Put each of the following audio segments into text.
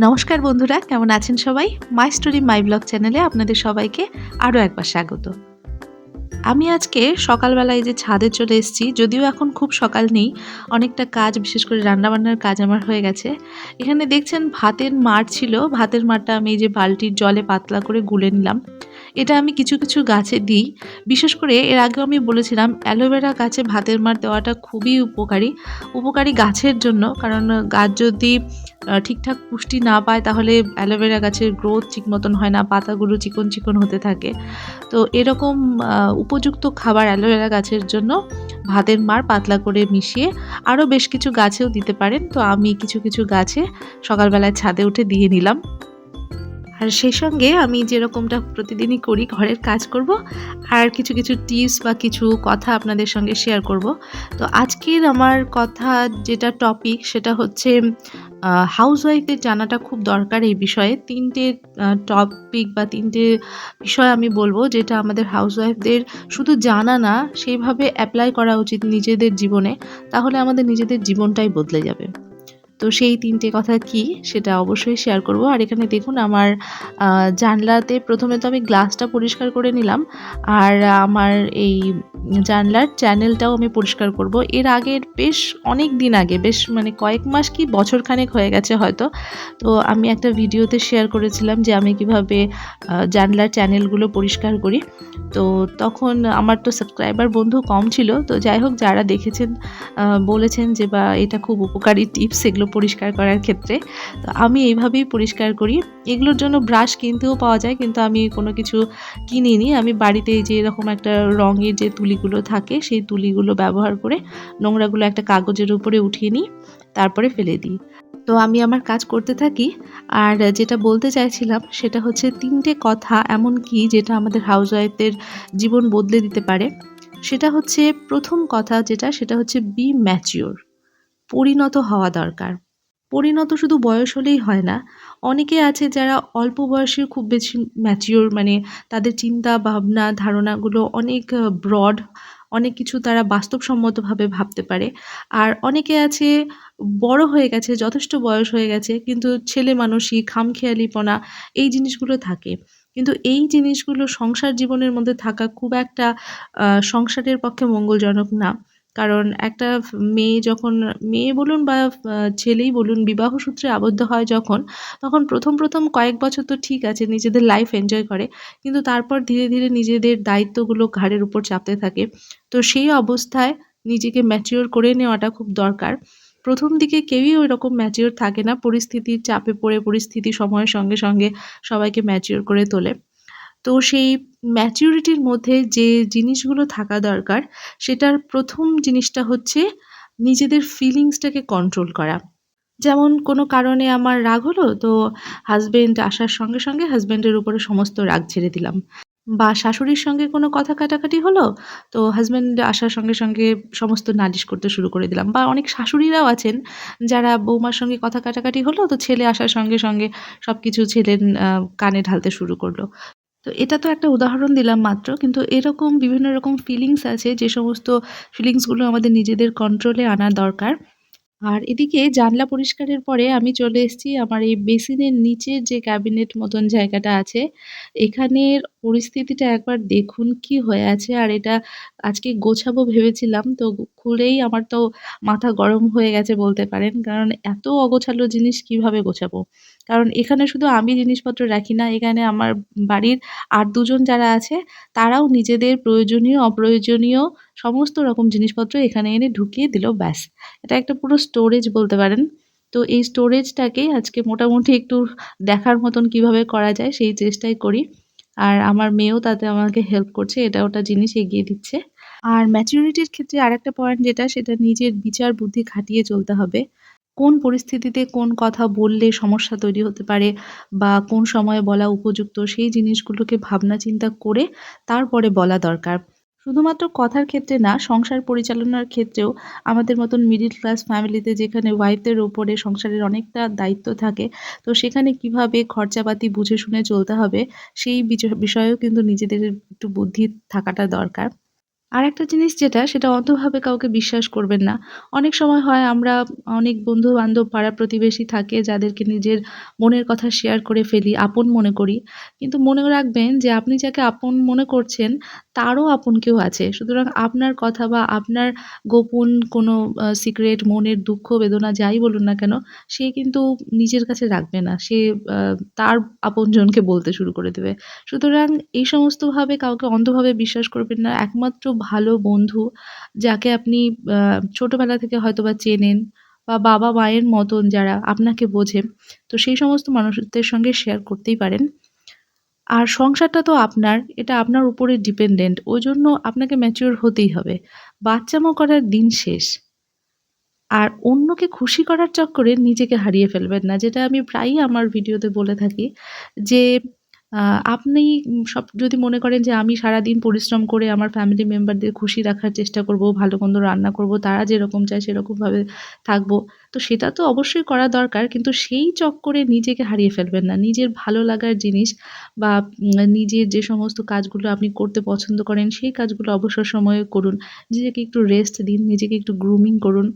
নমস্কার বন্ধুরা, কেমন আছেন সবাই? মাই স্টোরি মাই ব্লগ চ্যানেলে আপনাদের সবাইকে আরও একবার স্বাগত। আমি আজকে সকালবেলায় যে ছাদে চলে এসেছি, যদিও এখন খুব সকাল নেই, অনেকটা কাজ বিশেষ করে রান্নাবান্নার কাজ আমার হয়ে গেছে। এখানে দেখছেন ভাতের মাড় ছিল, ভাতের মাড়টা আমি এই যে বালতির জলে পাতলা করে গুলে নিলাম। এটা আমি কিছু কিছু গাছে দিই। বিশেষ করে এর আগেও আমি বলেছিলাম অ্যালোভেরা গাছে ভাতের মাড় দেওয়াটা খুবই উপকারী গাছের জন্য। কারণ গাছ যদি ঠিকঠাক পুষ্টি না পায় তাহলে অ্যালোভেরা গাছের গ্রোথ ঠিক মতন হয় না, পাতাগুলো চিকন চিকন হতে থাকে। তো এরকম উপযুক্ত খাবার অ্যালোভেরা গাছের জন্য ভাতের মাড় পাতলা করে মিশিয়ে আরও বেশ কিছু গাছেও দিতে পারেন। তো আমি কিছু কিছু গাছে সকালবেলায় ছাদে উঠে দিয়ে নিলাম। আর সেই সঙ্গে আমি যেরকমটা প্রতিদিনই করি, ঘরের কাজ করব আর কিছু কিছু টিপস বা কিছু কথা আপনাদের সঙ্গে শেয়ার করব। তো আজকের আমার কথা যেটা টপিক সেটা হচ্ছে হাউসওয়াইফদের জানাটা খুব দরকার এই বিষয়ে। ৩টে টপিক বা ৩টে বিষয় আমি বলবো যেটা আমাদের হাউসওয়াইফদের শুধু জানা না, সেইভাবে অ্যাপ্লাই করা উচিত নিজেদের জীবনে। তাহলে আমাদের নিজেদের জীবনটাই বদলে যাবে। তো সেই ৩টে কথা কি সেটা অবশ্যই শেয়ার করব। আর এখানে দেখুন আমার জানলাতে প্রথমে তো আমি গ্লাসটা পরিষ্কার করে নিলাম। আর আমার এই জানলার চ্যানেলটাও আমি পরিষ্কার করব। এর আগের বেশ অনেক দিন আগে, বেশ মানে কয়েক মাস কি বছরখানেক হয়ে গেছে হয়তো। তো আমি একটা ভিডিওতে শেয়ার করেছিলাম যে আমি কিভাবে জানলার চ্যানেলগুলো পরিষ্কার করি। তো তখন আমার তো সাবস্ক্রাইবার বন্ধু কম ছিল। তো যাই হোক, যারা দেখেছেন বলেছেন যে বা এটা খুব উপকারী টিপস এগুলো পরিষ্কার করার ক্ষেত্রে। তো আমি এইভাবেই পরিষ্কার করি। এগুলোর জন্য ব্রাশ কিনতেও পাওয়া যায়, কিন্তু আমি কোনো কিছু কিনিনি। আমি বাড়িতে যে এরকম একটা রঙের যে তুলিগুলো থাকে সেই তুলিগুলো ব্যবহার করে নোংরাগুলো একটা কাগজের উপরে উঠিয়ে নিই, তারপরে ফেলে দিই। তো আমি আমার কাজ করতে থাকি। আর যেটা বলতে চাইছিলাম সেটা হচ্ছে ৩টে কথা এমন কি যেটা আমাদের হাউসওয়াইফদের জীবন বদলে দিতে পারে। সেটা হচ্ছে প্রথম কথা যেটা সেটা হচ্ছে বি ম্যাচিওর। পরিণত হওয়া দরকার। পরিণত শুধু বয়স হলেই হয় না। অনেকে আছে যারা অল্প বয়সে খুব বেশি ম্যাচিওর, মানে তাদের চিন্তা ভাবনা ধারণাগুলো অনেক ব্রড, অনেক কিছু তারা বাস্তবসম্মতভাবে ভাবতে পারে। আর অনেকে আছে বড় হয়ে গেছে, যথেষ্ট বয়স হয়ে গেছে, কিন্তু ছেলেমানুষি, খামখেয়ালিপনা এই জিনিসগুলো থাকে। কিন্তু এই জিনিসগুলো সংসার জীবনের মধ্যে থাকা খুব একটা সংসারের পক্ষে মঙ্গলজনক না। কারণ একটা মেয়ে যখন, মেয়ে বলুন বা ছেলেই বলুন, বিবাহ সূত্রে আবদ্ধ হয় যখন, তখন প্রথম কয়েক বছর তো ঠিক আছে, নিজেদের লাইফ এনজয় করে। কিন্তু তারপর ধীরে ধীরে নিজেদের দায়িত্বগুলো ঘাড়ের উপর চাপতে থাকে। তো সেই অবস্থায় নিজেকে ম্যাচিওর করে নেওয়াটা খুব দরকার। প্রথম দিকে কেউই ওইরকম ম্যাচিওর থাকে না। পরিস্থিতির চাপে পড়ে পরিস্থিতি সময়ের সঙ্গে সঙ্গে সবাইকে ম্যাচিওর করে তোলে। তো সেই ম্যাচুরিটির মধ্যে যে জিনিসগুলো থাকা দরকার, সেটার প্রথম জিনিসটা হচ্ছে নিজেদের ফিলিংসটাকে কন্ট্রোল করা। যেমন কোনো কারণে আমার রাগ হলো, তো হাসব্যান্ড আসার সঙ্গে সঙ্গে হাসব্যান্ডের উপরে সমস্ত রাগ ঝেড়ে দিলাম। বা শাশুড়ির সঙ্গে কোনো কথা কাটাকাটি হলো, তো হাসব্যান্ড আসার সঙ্গে সঙ্গে সমস্ত নালিশ করতে শুরু করে দিলাম। বা অনেক শাশুড়িরাও আছেন যারা বৌমার সঙ্গে কথা কাটাকাটি হলো, তো ছেলে আসার সঙ্গে সঙ্গে সবকিছু ছেলের কানে ঢালতে শুরু করলো। তো এটা তো একটা উদাহরণ দিলাম মাত্র। কিন্তু এরকম বিভিন্ন রকম ফিলিংস আছে, যে সমস্ত ফিলিংসগুলো আমাদের নিজেদের কন্ট্রোলে আনা দরকার। আর এদিকে জানলা পরিষ্কারের পরে আমি চলে এসেছি আমার এই বেসিনের নিচের যে ক্যাবিনেট মতন জায়গাটা আছে, এখানের পরিস্থিতিটা একবার দেখুন কি হয়ে আছে। আর এটা আজকে গোছাবো ভেবেছিলাম, তো খুলেই আমার তো মাথা গরম হয়ে গেছে বলতে পারেন। কারণ এত অগোছালো জিনিস কিভাবে গোছাবো? কারণ এখানে শুধু আমি জিনিসপত্র রাখি না, এখানে আমার বাড়ির আর ২ জন যারা আছে তারাও নিজেদের প্রয়োজনীয়, অপ্রয়োজনীয় সমস্ত রকম জিনিসপত্র এখানে এনে ঢুকিয়ে দিল, ব্যাস। এটা একটা পুরো স্টোরেজ বলতে পারেন। তো এই স্টোরেজটাকেই আজকে মোটামুটি একটু দেখার মতন কিভাবে করা যায় সেই চেষ্টাই করি। আর আমার মেয়েও তাতে আমাকে হেল্প করছে, এটা ওটা জিনিস এগিয়ে দিচ্ছে। আর ম্যাচুরিটির ক্ষেত্রে আরেকটা পয়েন্ট যেটা, সেটা নিজের বিচার বুদ্ধি খাটিয়ে চলতে হবে। কোন পরিস্থিতিতে কোন কথা বললে সমস্যা তৈরি হতে পারে বা কোন সময়ে বলা উপযুক্ত, সেই জিনিসগুলোকে ভাবনা চিন্তা করে তারপরে বলা দরকার। শুধুমাত্র কথার ক্ষেত্রে না, সংসার পরিচালনার ক্ষেত্রেও আমাদের মতন মিডল ক্লাস ফ্যামিলিতে যেখানে ওয়াইফদের উপরে সংসারের অনেকটা দায়িত্ব থাকে, তো সেখানে কিভাবে খরচাপাতি বুঝে শুনে চলতে হবে সেই বিষয়েও কিন্তু নিজেদের একটু বুদ্ধি থাকাটা দরকার। আরেকটা জিনিস যেটা, সেটা অন্ধভাবে কাউকে বিশ্বাস করবেন না। অনেক সময় হয় আমরা অনেক বন্ধু-বান্ধব, পাড়া-প্রতিবেশী থাকে যাদেরকে নিজের মনের কথা শেয়ার করে ফেলি, আপন মনে করি। কিন্তু মনে রাখবেন যে আপনি যাকে আপন মনে করছেন তারও আপন কেউ আছে। সুতরাং আপনার কথা বা আপনার গোপন কোনো সিক্রেট, মনের দুঃখ বেদনা যাই বলুন না কেন, সে কিন্তু নিজের কাছে রাখবে না। সে আ তার আপনজনকে বলতে শুরু করে দেবে। সুতরাং এই সমস্তভাবে কাউকে অন্ধভাবে বিশ্বাস করবেন না। একমাত্র ভালো বন্ধু যাকে আপনি আ ছোটবেলা থেকে হয়তোবা চেনেন বা বাবা-মায়ের মতন যারা আপনাকে বোঝে, তো সেই সমস্ত মানুষদের সঙ্গে শেয়ার করতেই পারেন। আর সংসারটা তো আপনার, এটা আপনার উপরে ডিপেন্ডেন্ট। ওইজন্য আপনাকে ম্যাচিউর হতেই হবে। বাচ্চামো করার দিন শেষ। আর অন্যকে খুশি করার চক্করে নিজেকে হারিয়ে ফেলবেন না। যেটা আমি প্রায়ই আমার ভিডিওতে বলে থাকি যে, আ আপনি সব যদি মনে করেন যে আমি সারাদিন পরিশ্রম করে আমার ফ্যামিলি মেম্বারদের খুশি রাখার চেষ্টা করব, ভালো-মন্দ রান্না করব, তারা যেরকম চায় সেরকমভাবে থাকবো। তো সেটা তো অবশ্যই করা দরকার। কিন্তু সেই চক্করে নিজেকে হারিয়ে ফেলবেন না। নিজের ভালো লাগার জিনিস বা নিজের যে সমস্ত কাজগুলো আপনি করতে পছন্দ করেন, সেই কাজগুলো অবসর সময়ে করুন। নিজেকে একটু রেস্ট দিন, নিজেকে একটু গ্রুমিং করুন।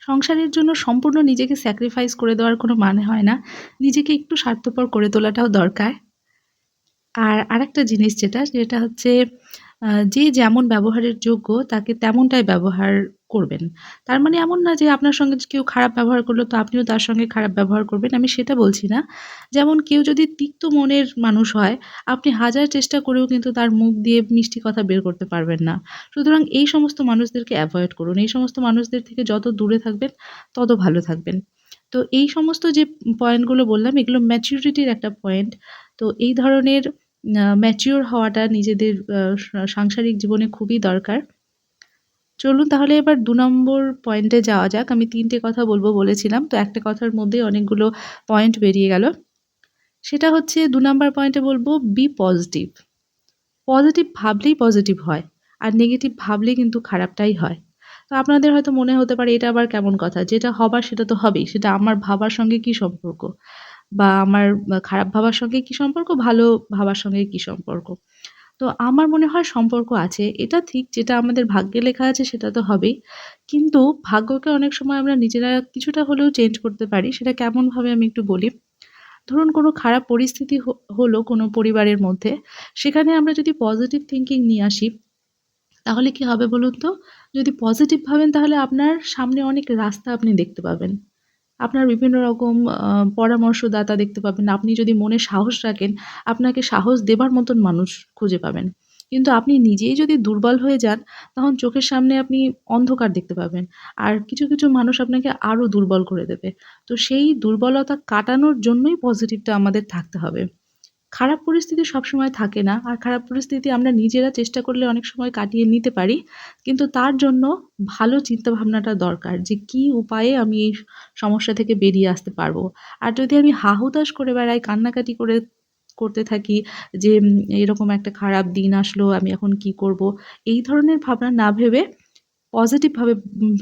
সংসারের জন্য সম্পূর্ণ নিজেকে স্যাক্রিফাইস করে দেওয়ার কোনো মানে হয় না। নিজেকে একটু স্বার্থপর করে তোলাটাও দরকার। আর আরেকটা জিনিস যেটা হচ্ছে যে যেমন ব্যবহারের যোগ্য তাকে তেমনটাই ব্যবহার করবেন। তার মানে এমন না যে আপনার সঙ্গে কেউ খারাপ ব্যবহার করলো তো আপনিও তার সঙ্গে খারাপ ব্যবহার করবেন। আমি সেটা বলছি না। যেমন কেউ যদি তিক্ত মনের মানুষ হয়, আপনি হাজার চেষ্টা করেও কিন্তু তার মুখ দিয়ে মিষ্টি কথা বের করতে পারবেন না। সুতরাং এই সমস্ত মানুষদেরকে এভয়েড করুন। এই সমস্ত মানুষদের থেকে যত দূরে থাকবেন, তত ভালো থাকবেন। তো এই সমস্ত যে পয়েন্টগুলো বললাম এগুলো ম্যাচুরিটির একটা পয়েন্ট। তো এই ধরনের ম্যাচিউর হওয়াটা নিজেদের সাংসারিক জীবনে খুবই দরকার। চলুন তাহলে এবার ২ নম্বর পয়েন্টে যাওয়া যাক। আমি ৩ টে কথা বলব বলেছিলাম। তো একটা কথার মধ্যেই অনেকগুলো পয়েন্ট বেরিয়ে গেল। সেটা হচ্ছে ২ নাম্বার পয়েন্টে বলব বি পজিটিভ। পজিটিভ ভাবলেই পজিটিভ হয়। আর নেগেটিভ ভাবলেই কিন্তু খারাপটাই হয়। তো আপনাদের হয়তো মনে হতে পারে এটা আবার কেমন কথা? যেটা হবার সেটা তো হবেই। সেটা আমার ভাবার সঙ্গে কি সম্পর্ক? বা আমার খারাপ ভাবার সঙ্গে কি সম্পর্ক? ভালো ভাবার সঙ্গে কি সম্পর্ক? তো আমার মনে হয় সম্পর্ক আছে। এটা ঠিক যেটা আমাদের ভাগ্যে লেখা আছে সেটা তো হবেই। কিন্তু ভাগ্যকে অনেক সময় আমরা নিজেরা কিছুটা হলেও চেঞ্জ করতে পারি। সেটা কেমনভাবে আমি একটু বলি। ধরুন কোনো খারাপ পরিস্থিতি হলো কোনো পরিবারের মধ্যে, সেখানে আমরা যদি পজিটিভ থিংকিং নিয়ে আসি, তাহলে কি হবে বলুন তো? যদি পজিটিভ ভাবেন তাহলে আপনার সামনে অনেক রাস্তা আপনি দেখতে পাবেন। আপনার বিভিন্ন রকম পরামর্শদাতা দেখতে পাবেন। আপনি যদি মনে সাহস রাখেন, আপনাকে সাহস দেবার মতন মানুষ খুঁজে পাবেন। কিন্তু আপনি নিজেই যদি দুর্বল হয়ে যান, তখন চোখের সামনে আপনি অন্ধকার দেখতে পাবেন। আর কিছু মানুষ আপনাকে আরো দুর্বল করে দেবে। তো সেই দুর্বলতা কাটানোর জন্যই পজিটিভটা আমাদের থাকতে হবে। খারাপ পরিস্থিতি সবসময় থাকে না। আর খারাপ পরিস্থিতি আমরা নিজেরা চেষ্টা করলে অনেক সময় কাটিয়ে নিতে পারি। কিন্তু তার জন্য ভালো চিন্তাভাবনাটা দরকার যে কী উপায়ে আমি এই সমস্যা থেকে বেরিয়ে আসতে পারবো। আর যদি আমি হা-হুতাশ করে বেড়াই, কান্নাকাটি করতে থাকি যে এরকম একটা খারাপ দিন আসলো, আমি এখন কী করব? এই ধরনের ভাবনা না ভেবে পজিটিভ ভাবে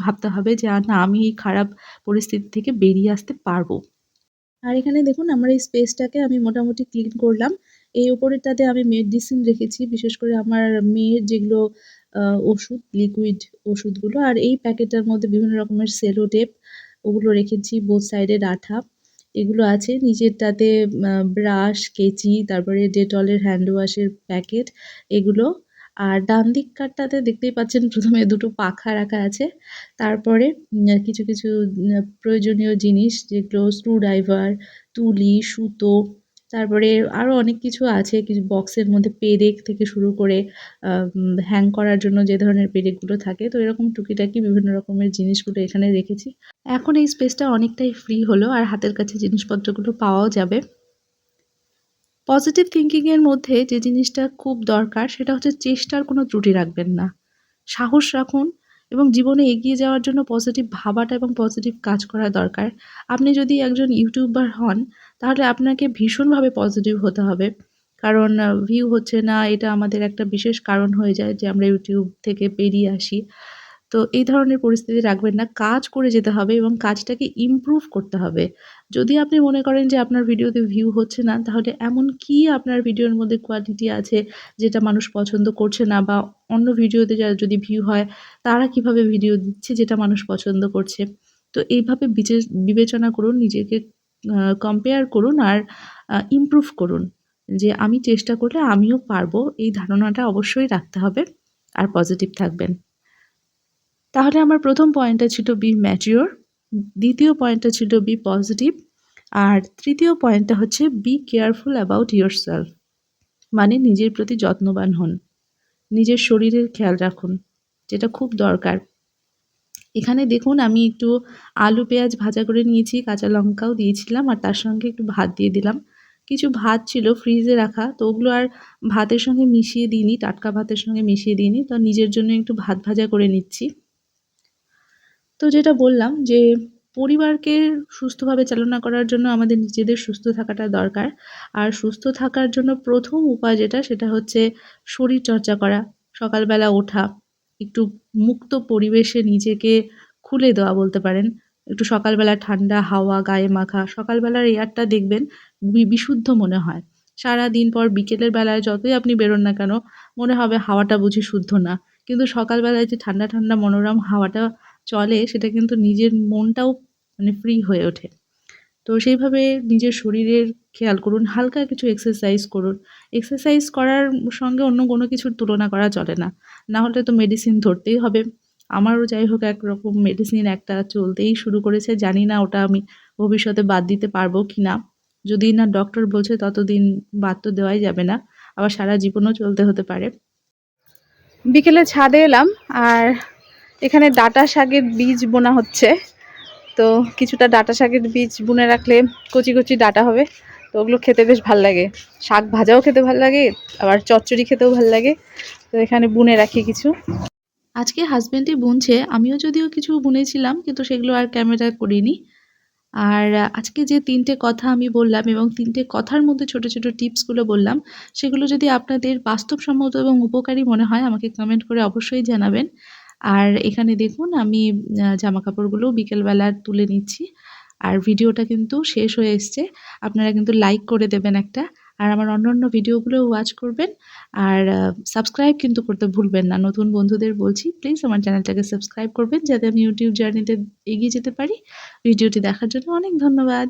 ভাবতে হবে যে না আমি এই খারাপ পরিস্থিতি থেকে বেরিয়ে আসতে পারবো। আর এখানে দেখুন আমার এই স্পেসটাকে আমি মোটামুটি ক্লিন করলাম। এই উপরেরটাতে আমি মেডিসিন রেখেছি। বিশেষ করে আমার মেয়ের যেগুলো আ ওষুধ, লিকুইড ওষুধগুলো। আর এই প্যাকেটটার মধ্যে বিভিন্ন রকমের সেলো টেপ ওগুলো রেখেছি। বোথ সাইডের আঠা এগুলো আছে। নিচেরটাতে ব্রাশ, কেচি, তারপরে ডেটলের হ্যান্ড ওয়াশের প্যাকেট এগুলো। আর ডান দিককারটাতে দেখতেই পাচ্ছেন ১ম এ দুটো পাখা রাখা আছে। তারপরে কিছু প্রয়োজনীয় জিনিস যেগুলো স্ক্রুড্রাইভার, তুলি, সুতো, তারপরে আরো অনেক কিছু আছে। কিছু বক্সের মধ্যে পেরেক থেকে শুরু করে হ্যাং করার জন্য যে ধরনের পেরেকগুলো থাকে। তো এরকম টুকিটাকি বিভিন্ন রকমের জিনিসগুলো এখানে রেখেছি। এখন এই স্পেসটা অনেকটাই ফ্রি হলো আর হাতের কাছে জিনিসপত্রগুলো পাওয়াও যাবে। পজিটিভ থিংকিং এর মধ্যে যে জিনিসটা খুব দরকার সেটা হচ্ছে চেষ্টার কোনো ত্রুটি রাখবেন না। সাহস রাখুন এবং জীবনে এগিয়ে যাওয়ার জন্য পজিটিভ ভাবাটা এবং পজিটিভ কাজ করা দরকার। আপনি যদি একজন ইউটিউবার হন, তাহলে আপনাকে ভীষণভাবে পজিটিভ হতে হবে। কারণ ভিউ হচ্ছে না এটা আমাদের একটা বিশেষ কারণ হয়ে যায় যে আমরা ইউটিউব থেকে বেরিয়ে আসি। তো এই ধরনের পরিস্থিতি রাখবেন না। কাজ করে যেতে হবে এবং কাজটাকে ইমপ্রুভ করতে হবে। যদি আপনি মনে করেন যে আপনার ভিডিওতে ভিউ হচ্ছে না, তাহলে এমন কি আপনার ভিডিওর মধ্যে কোয়ালিটি আছে যেটা মানুষ পছন্দ করছে না, বা অন্য ভিডিওতে যদি ভিউ হয় তারা কিভাবে ভিডিও দিচ্ছে যেটা মানুষ পছন্দ করছে। তো এইভাবে বিবেচনা করুন, নিজেকে কম্পেয়ার করুন আর ইমপ্রুভ করুন। যে আমি চেষ্টা করলে আমিও পারবো, এই ধারণাটা অবশ্যই রাখতে হবে আর পজিটিভ থাকবেন। তাহলে আমার ১ম পয়েন্টটা ছিল বি ম্যাচিউর, ২য় পয়েন্টটা ছিল বি পজিটিভ, আর ৩য় পয়েন্টটা হচ্ছে বি কেয়ারফুল অ্যাবাউট ইয়োরসেলফ। মানে নিজের প্রতি যত্নবান হন। নিজের শরীরের খেয়াল রাখুন, যেটা খুব দরকার। এখানে দেখুন আমি একটু আলু পেঁয়াজ ভাজা করে নিয়েছি, কাঁচা লঙ্কাও দিয়েছিলাম আর তার সঙ্গে একটু ভাত দিয়ে দিলাম। কিছু ভাত ছিল ফ্রিজে রাখা, তো ওগুলো আর ভাতের সঙ্গে মিশিয়ে দিইনি, টাটকা ভাতের সঙ্গে মিশিয়ে দিইনি। তো নিজের জন্য একটু ভাত ভাজা করে নিচ্ছি। তো যেটা বললাম যে পরিবারকে সুস্থভাবে চালনা করার জন্য আমাদের নিজেদের সুস্থ থাকাটা দরকার। আর সুস্থ থাকার জন্য ১ম উপায় যেটা সেটা হচ্ছে শরীরচর্চা করা, সকালবেলা ওঠা, একটু মুক্ত পরিবেশে নিজেকে খুলে দেওয়া বলতে পারেন। একটু সকালবেলা ঠান্ডা হাওয়া গায়ে মাখা, সকালবেলার এয়ারটা দেখবেন বিশুদ্ধ মনে হয়। সারাদিন পর বিকেলের বেলায় যতই আপনি বেরোন না কেন, মনে হবে হাওয়াটা বুঝি শুদ্ধ না। কিন্তু সকালবেলায় যে ঠান্ডা, ঠান্ডা মনোরম হাওয়াটা চলে সেটা কিন্তু নিজের মনটাও মানে ফ্রি হয়ে ওঠে। তো সেইভাবে নিজের শরীরের খেয়াল করুন, হালকা কিছু এক্সারসাইজ করুন। এক্সারসাইজ করার সঙ্গে অন্য কোনো কিছুর তুলনা করা চলে না। না হলে তো মেডিসিন ধরতেই হবে। আমারও যাই হোক একরকম মেডিসিন একটা চলতেই শুরু করেছে। জানি না ওটা আমি ভবিষ্যতে বাদ দিতে পারবো কিনা। যদি না ডক্টর বলছে ততদিন বাদ তো দেওয়াই যাবে না। আবার সারা জীবনও চলতে হতে পারে। বিকেলে ছাদে এলাম আর এখানে ডাঁটা শাকের বীজ বোনা হচ্ছে। তো কিছুটা ডাঁটা শাকের বীজ বুনে রাখলে কচি কচি ডাঁটা হবে, তো ওগুলো খেতে বেশ ভাল লাগে। শাক ভাজাও খেতে ভাল লাগে, আবার চচ্চড়ি খেতেও ভাল লাগে। তো এখানে বুনে রাখি কিছু। আজকে হাজব্যান্ডই বুনছে, আমিও যদিও কিছু বুনেছিলাম কিন্তু সেগুলো আর ক্যামেরা করিনি। আর আজকে যে ৩ টে কথা আমি বললাম এবং ৩ টে কথার মধ্যে ছোট, ছোট টিপসগুলো বললাম, সেগুলো যদি আপনাদের বাস্তবসম্মত এবং উপকারী মনে হয় আমাকে কমেন্ট করে অবশ্যই জানাবেন। আর এখানে দেখুন আমি জামাকাপড়গুলো বিকেলবেলা তুলে নিচ্ছি। আর ভিডিওটা কিন্তু শেষ হয়ে এসছে। আপনারা কিন্তু লাইক করে দেবেন একটা। আর আমার অন্যান্য ভিডিওগুলো ওয়াচ করবেন। আর সাবস্ক্রাইব কিন্তু করতে ভুলবেন না। নতুন বন্ধুদের বলছি প্লিজ আমার চ্যানেলটাকে সাবস্ক্রাইব করবেন যাতে আমি ইউটিউব জার্নিতে এগিয়ে যেতে পারি। ভিডিওটি দেখার জন্য অনেক ধন্যবাদ।